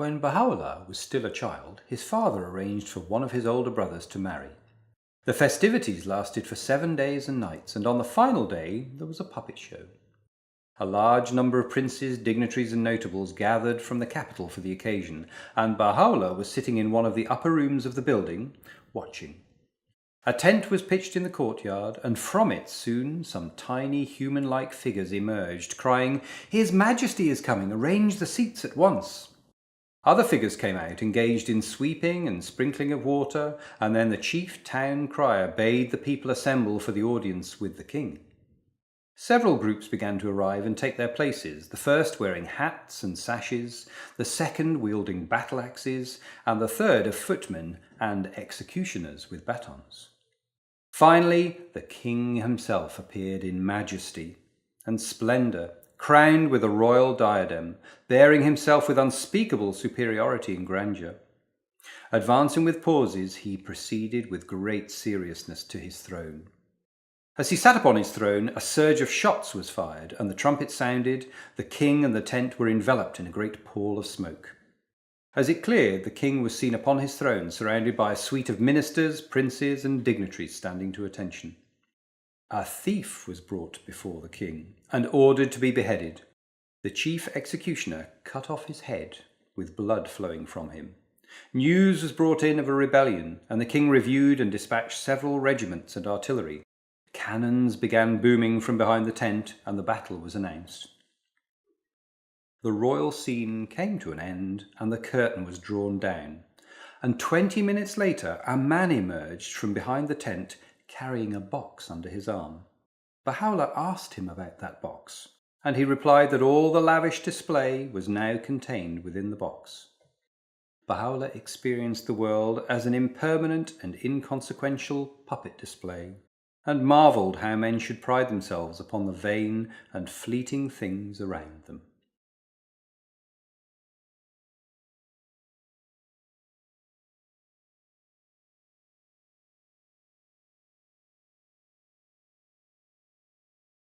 When Bahá'u'lláh was still a child, his father arranged for one of his older brothers to marry. The festivities lasted for 7 days and nights, and on the final day there was a puppet show. A large number of princes, dignitaries and notables gathered from the capital for the occasion, and Bahá'u'lláh was sitting in one of the upper rooms of the building, watching. A tent was pitched in the courtyard, and from it soon some tiny human-like figures emerged, crying, "His Majesty is coming, arrange the seats at once." Other figures came out, engaged in sweeping and sprinkling of water, and then the chief town crier bade the people assemble for the audience with the king. Several groups began to arrive and take their places, the first wearing hats and sashes, the second wielding battle axes, and the third of footmen and executioners with batons. Finally, the king himself appeared in majesty and splendour, crowned with a royal diadem, bearing himself with unspeakable superiority and grandeur. Advancing with pauses, he proceeded with great seriousness to his throne. As he sat upon his throne, a surge of shots was fired, and the trumpet sounded. The king and the tent were enveloped in a great pall of smoke. As it cleared, the king was seen upon his throne, surrounded by a suite of ministers, princes, and dignitaries standing to attention. A thief was brought before the king and ordered to be beheaded. The chief executioner cut off his head, with blood flowing from him. News was brought in of a rebellion, and the king reviewed and dispatched several regiments and artillery. Cannons began booming from behind the tent, and the battle was announced. The royal scene came to an end, and the curtain was drawn down. And 20 minutes later, a man emerged from behind the tent, carrying a box under his arm. Bahá'u'lláh asked him about that box, and he replied that all the lavish display was now contained within the box. Bahá'u'lláh experienced the world as an impermanent and inconsequential puppet display, and marvelled how men should pride themselves upon the vain and fleeting things around them.